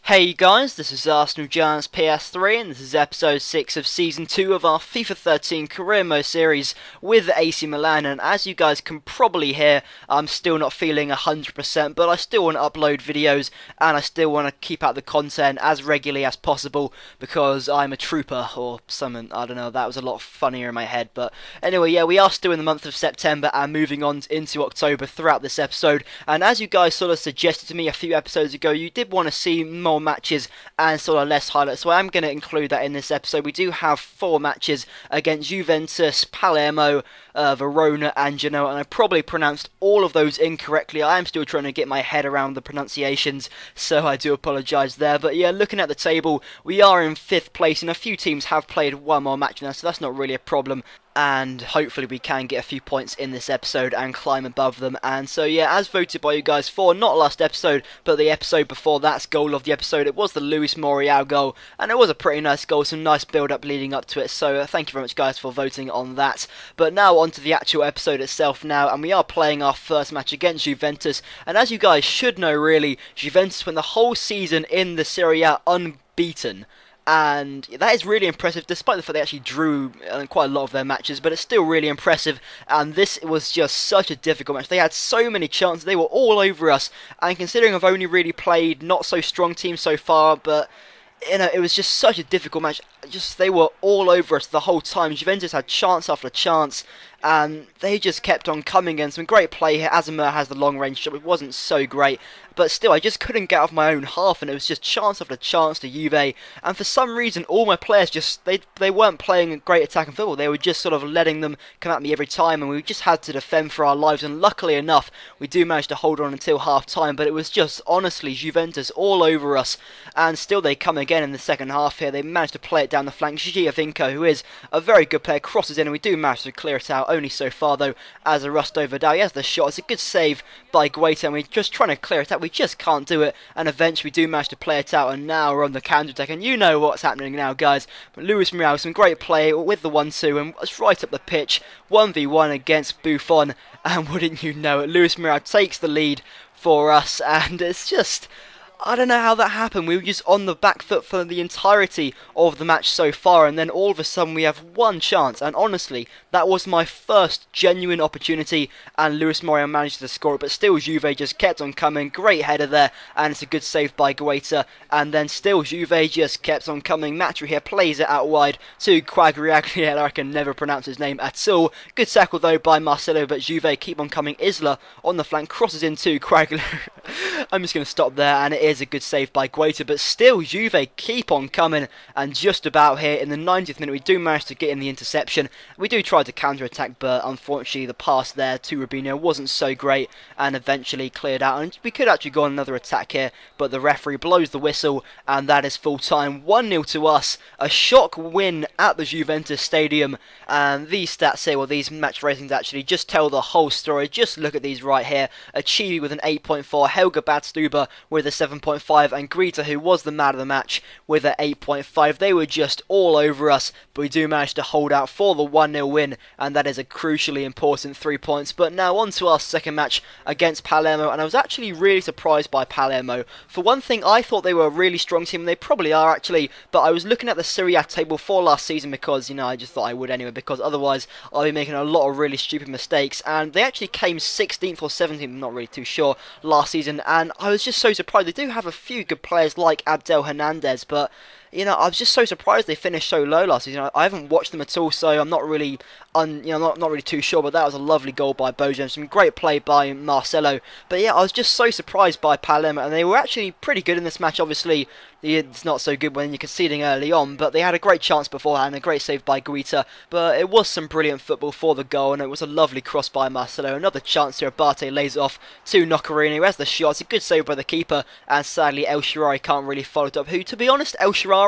Hey guys, this is Arsenal Giants PS3 and this is episode 6 of season 2 of our FIFA 13 career mode series with AC Milan. And as you guys can probably hear, I'm still not feeling 100%, but I still want to upload videos and I still want to keep out the content as regularly as possible because I'm a trooper or something. I don't know, that was a lot funnier in my head. But anyway, yeah, we are still in the month of September and moving on into October throughout this episode. And as you guys sort of suggested to me a few episodes ago, you did want to see more matches and sort of less highlights, so I'm going to include that in this episode. We do have 4 matches against Juventus, Palermo, Verona and Genoa, and I probably pronounced all of those incorrectly. I am still trying to get my head around the pronunciations, so I do apologise there. But yeah, looking at the table, we are in 5th place and a few teams have played one more match now, so that's not really a problem. And hopefully we can get a few points in this episode and climb above them. And so yeah, as voted by you guys for, not last episode, but the episode before that's goal of the episode, it was the Luis Morial goal, and it was a pretty nice goal, some nice build-up leading up to it, so thank you very much guys for voting on that. But now on to the actual episode itself now, and we are playing our first match against Juventus, and as you guys should know really, Juventus went the whole season in the Serie A unbeaten. And that is really impressive, despite the fact they actually drew quite a lot of their matches, but it's still really impressive. And this was just such a difficult match. They had so many chances, they were all over us, and considering I've only really played not so strong teams so far, but you know, it was just such a difficult match. They were all over us the whole time. Juventus had chance after chance, and they just kept on coming in. Some great play here. Azamir has the long range shot. It wasn't so great, but still, I just couldn't get off my own half, and it was just chance after chance to Juve. And for some reason, all my players they weren't playing great attacking football. They were just sort of letting them come at me every time, and we just had to defend for our lives. And luckily enough, we do manage to hold on until half time. But it was just honestly Juventus all over us, and still they come again in the second half here. They managed to play it down the flank. Giovinco, who is a very good player, crosses in, and we do manage to clear it out. Only so far though, as a Rusto Vidal. He has the shot. It's a good save by Guaita, and we're just trying to clear it out. We just can't do it, and eventually we do manage to play it out, and now we're on the counter-attack, and you know what's happening now, guys. But Luis Muriel, some great play with the 1-2, and it's right up the pitch, 1v1 against Buffon, and wouldn't you know it, Luis Muriel takes the lead for us, and it's just... I don't know how that happened. We were just on the back foot for the entirety of the match so far, and then all of a sudden we have one chance, and honestly, that was my first genuine opportunity, and Luis Morial managed to score it, but still Juve just kept on coming. Great header there, and it's a good save by Guaita, and then still Juve just kept on coming. Matri here plays it out wide to Quagliarella. I can never pronounce his name at all. Good tackle though by Marcelo, but Juve keep on coming. Isla on the flank crosses into Quagliarella. I'm just going to stop there, and it is a good save by Guaita, but still Juve keep on coming, and just about here in the 90th minute we do manage to get in the interception. We do try to counter-attack, but unfortunately the pass there to Rubinho wasn't so great, and eventually cleared out, and we could actually go on another attack here, but the referee blows the whistle, and that is full time. 1-0 to us, a shock win at the Juventus Stadium, and these stats here, well, these match ratings actually just tell the whole story. Just look at these right here. Achivi with an 8.4, Helga Badstuber with a 7.5, and Greta, who was the man of the match, with an 8.5. They were just all over us, but we do manage to hold out for the 1-0 win, and that is a crucially important 3 points. But now on to our second match against Palermo, and I was actually really surprised by Palermo. For one thing, I thought they were a really strong team, and they probably are actually, but I was looking at the Serie A table for last season because, you know, I just thought I would anyway, because otherwise I'll be making a lot of really stupid mistakes, and they actually came 16th or 17th, I'm not really too sure, last season, and I was just so surprised. They do have a few good players like Abdel Hernandez, but you know, I was just so surprised they finished so low last season. I haven't watched them at all, so I'm not really, not really too sure. But that was a lovely goal by Bojan, some great play by Marcelo. But yeah, I was just so surprised by Palermo, and they were actually pretty good in this match. Obviously, it's not so good when you're conceding early on, but they had a great chance beforehand, a great save by Guita. But it was some brilliant football for the goal, and it was a lovely cross by Marcelo. Another chance here, Abate lays it off to Nocarini, who has the shot. It's a good save by the keeper, and sadly El Shaarawy can't really follow it up. Who, to be honest, El Shaarawy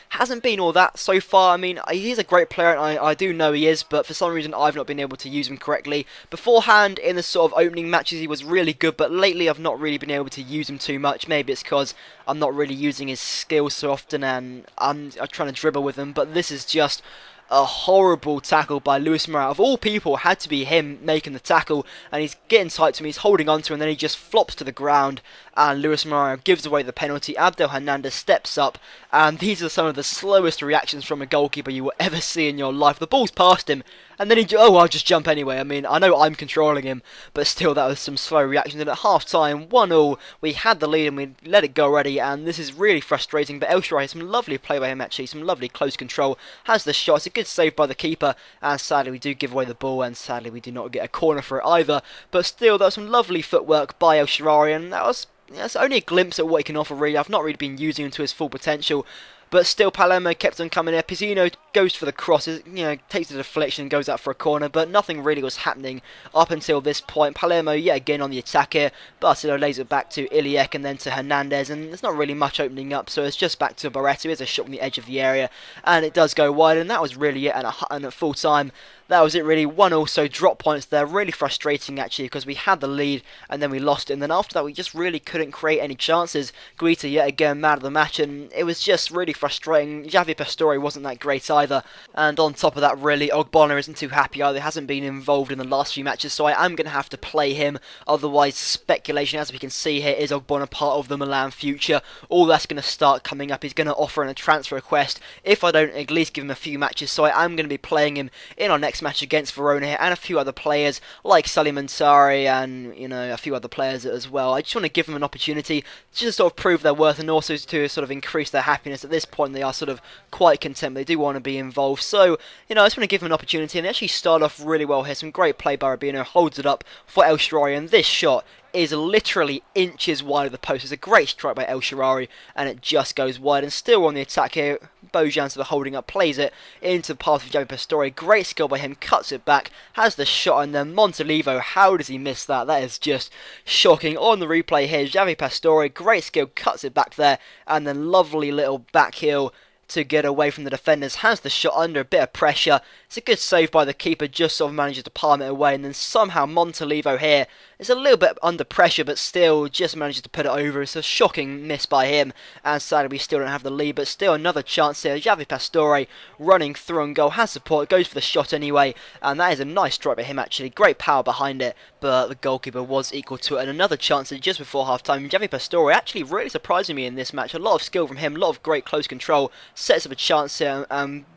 hasn't been all that so far. I mean, he's a great player, and I do know he is, but for some reason I've not been able to use him correctly. Beforehand, in the sort of opening matches, he was really good, but lately I've not really been able to use him too much. Maybe it's because I'm not really using his skills so often, and I'm trying to dribble with him, but this is just a horrible tackle by Luis Moura. Of all people, had to be him making the tackle, and he's getting tight to him, he's holding on to him, and then he just flops to the ground, and Luis Moura gives away the penalty. Abdel Hernandez steps up, and these are some of the slowest reactions from a goalkeeper you will ever see in your life. The ball's past him, and then I'll just jump anyway. I mean, I know I'm controlling him, but still, that was some slow reactions. And at half-time, 1-1, we had the lead and we let it go already, and this is really frustrating. But El Shaarawy has some lovely play by him, actually, some lovely close control, has the shot. It's a good save by the keeper, and sadly, we do give away the ball, and sadly, we do not get a corner for it either. But still, there was some lovely footwork by El Shaarawy, and that's only a glimpse at what he can offer, really. I've not really been using him to his full potential. But still, Palermo kept on coming there. Pizzino goes for the crosses, takes the deflection and goes out for a corner. But nothing really was happening up until this point. Palermo, yet again, on the attack here. Barcelona lays it back to Iliek and then to Hernandez. And there's not really much opening up, so it's just back to Barreto. There's a shot on the edge of the area. And it does go wide, and that was really it. And at full time, that was it really. 1-1, so drop points there. Really frustrating, actually, because we had the lead and then we lost it. And then after that, we just really couldn't create any chances. Guita, yet again, man of the match, and it was just really frustrating. Javier Pastore wasn't that great either. And on top of that, really, Ogbonna isn't too happy either. He hasn't been involved in the last few matches, so I am going to have to play him. Otherwise, speculation, as we can see here, is Ogbonna part of the Milan future? All that's going to start coming up. He's going to offer in a transfer request if I don't at least give him a few matches, so I am going to be playing him in our next match against Verona here, and a few other players like Salim Ansari and a few other players as well. I just want to give them an opportunity to sort of prove their worth and also to sort of increase their happiness. At this point, they are sort of quite content. They do want to be involved, so I just want to give them an opportunity. And they actually start off really well here. Some great play by Rubino, holds it up for El Shaarawy, and this shot is literally inches wide of the post. It's a great strike by El Shaarawy, and it just goes wide. And still on the attack here, Bojan sort of holding up, plays it into the path of Javier Pastore. Great skill by him, cuts it back, has the shot, and then Montolivo, how does he miss that? That is just shocking. On the replay here, Javier Pastore, great skill, cuts it back there, and then lovely little back heel to get away from the defenders, has the shot under a bit of pressure. It's a good save by the keeper, just sort of manages to palm it away, and then somehow Montolivo here is a little bit under pressure, but still just manages to put it over. It's a shocking miss by him, and sadly we still don't have the lead, but still another chance here. Javier Pastore running through and goal, has support, goes for the shot anyway, and that is a nice strike by him actually. Great power behind it, but the goalkeeper was equal to it. And another chance just before half time. Javier Pastore actually really surprising me in this match. A lot of skill from him, a lot of great close control, sets up a chance here.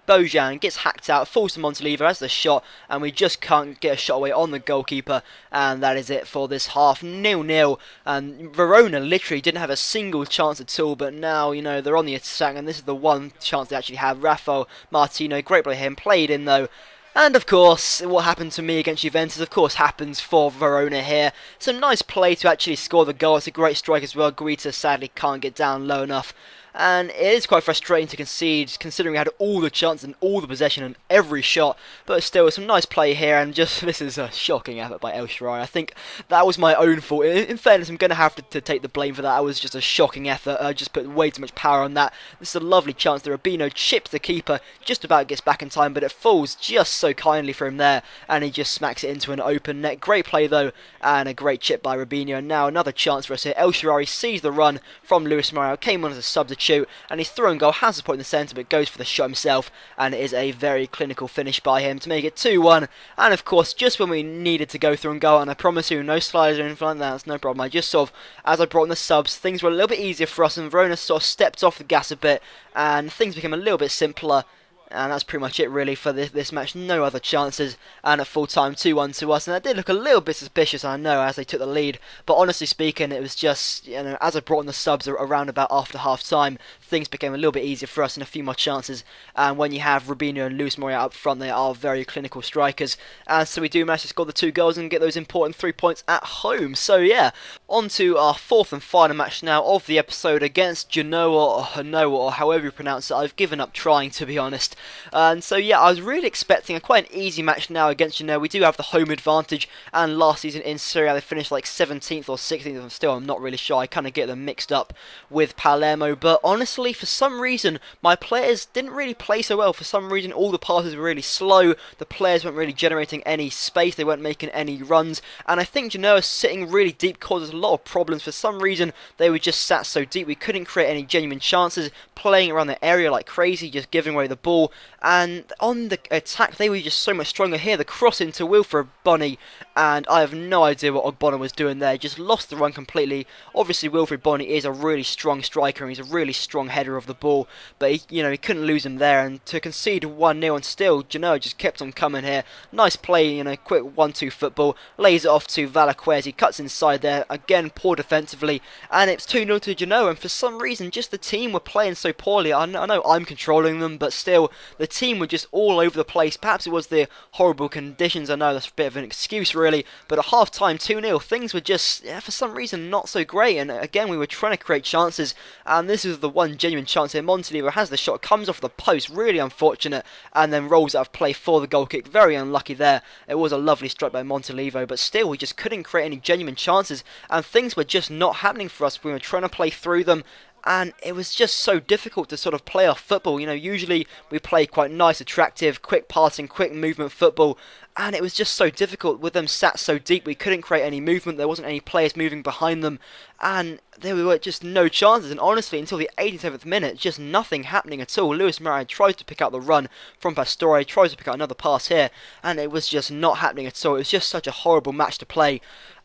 Bojan gets hacked out, falls to Montolivo, has the shot, and we just can't get a shot away on the goalkeeper, and that is it for this half. 0-0, and Verona literally didn't have a single chance at all, but now, they're on the attack, and this is the one chance they actually have. Rafael Martino, great play him, played in though. And of course, what happened to me against Juventus, of course, happens for Verona here. Some nice play to actually score the goal. It's a great strike as well. Guita sadly can't get down low enough. And it is quite frustrating to concede, considering we had all the chances and all the possession and every shot. But still, some nice play here, and just this is a shocking effort by El Shaarawy. I think that was my own fault. In fairness, I'm going to have to take the blame for that. That was just a shocking effort. I just put way too much power on that. This is a lovely chance. The Rubino chips the keeper, just about gets back in time, but it falls just so kindly for him there, and he just smacks it into an open net. Great play though, and a great chip by Rubino. And now another chance for us here. El Shaarawy sees the run from Luis Moura, came on as a substitute, and his throw and goal has support in the centre, but goes for the shot himself, and it is a very clinical finish by him to make it 2-1. And of course, just when we needed to go through and go, and I promise you, no sliders or anything like that, that's no problem. I just sort of, as I brought in the subs, things were a little bit easier for us, and Verona sort of stepped off the gas a bit, and things became a little bit simpler. And that's pretty much it really for this match. No other chances, and at full time 2-1 to us. And that did look a little bit suspicious, I know, as they took the lead. But honestly speaking, it was just, as I brought in the subs around about after half time, things became a little bit easier for us and a few more chances. And when you have Rubino and Luis Moura up front, they are very clinical strikers. And so we do manage to score the 2 goals and get those important 3 points at home. So yeah, on to our 4th and final match now of the episode against Genoa or however you pronounce it. I've given up trying, to be honest. And so yeah, I was really expecting quite an easy match now against Genoa. We do have the home advantage, and last season in Serie A they finished like 17th or 16th, and still I'm not really sure. I kind of get them mixed up with Palermo, but honestly, for some reason, my players didn't really play so well. For some reason, all the passes were really slow, the players weren't really generating any space, they weren't making any runs, and I think Genoa sitting really deep caused us a lot of problems. For some reason, they were just sat so deep, we couldn't create any genuine chances, playing around the area like crazy, just giving away the ball, football, and on the attack they were just so much stronger here. The cross into Wilfred Bonney, and I have no idea what Ogbonna was doing there. Just lost the run completely. Obviously Wilfred Bonney is a really strong striker and he's a really strong header of the ball, but he couldn't lose him there, and to concede 1-0 and still Genoa just kept on coming here. Nice play, quick 1-2 football, lays it off to Valaquez, he cuts inside there, again poor defensively, and it's 2-0 to Genoa, and for some reason just the team were playing so poorly. I know I'm controlling them, but still the team were just all over the place. Perhaps it was the horrible conditions, I know that's a bit of an excuse really, but at half time 2-0 things were just for some reason not so great, and again we were trying to create chances, and this is the one genuine chance here. Montolivo has the shot, comes off the post, really unfortunate, and then rolls out of play for the goal kick. Very unlucky there. It was a lovely strike by Montolivo, but still we just couldn't create any genuine chances, and things were just not happening for us. We were trying to play through them, and it was just so difficult to sort of play our football. Usually we play quite nice, attractive, quick passing, quick movement football, and it was just so difficult with them sat so deep. We couldn't create any movement, there wasn't any players moving behind them, and there were just no chances, and honestly until the 87th minute just nothing happening at all. Luis Moura tries to pick out the run from Pastore, tries to pick out another pass here, and it was just not happening at all. It was just such a horrible match to play,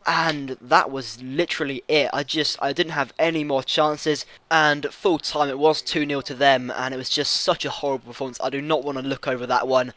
and that was literally it. I didn't have any more chances, and full time it was 2-0 to them, and it was just such a horrible performance. I do not want to look over that one.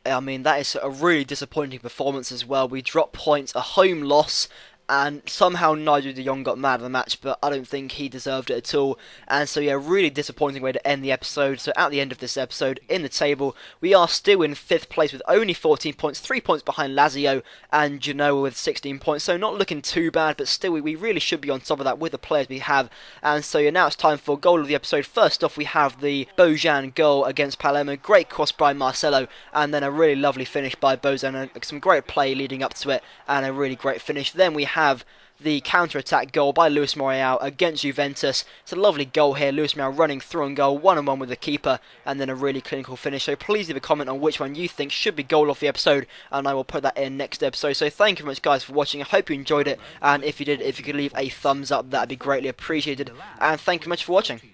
I mean, that is a really disappointing performance as well. We dropped points, a home loss, and somehow Nigel de Jong got mad at the match, but I don't think he deserved it at all. And so yeah, really disappointing way to end the episode. So at the end of this episode, in the table, we are still in 5th place with only 14 points, 3 points behind Lazio and Genoa with 16 points. So not looking too bad, but still we really should be on top of that with the players we have. And so yeah, now it's time for goal of the episode. First off, we have the Bojan goal against Palermo. Great cross by Marcelo, and then a really lovely finish by Bojan, and some great play leading up to it, and a really great finish. Then we have the counter-attack goal by Luis Moura against Juventus. It's a lovely goal here. Luis Moura running through and goal, 1-on-1 with the keeper, and then a really clinical finish. So please leave a comment on which one you think should be goal of the episode, and I will put that in next episode. So thank you very much guys for watching. I hope you enjoyed it, and if you did, if you could leave a thumbs up, that'd be greatly appreciated. And thank you much for watching.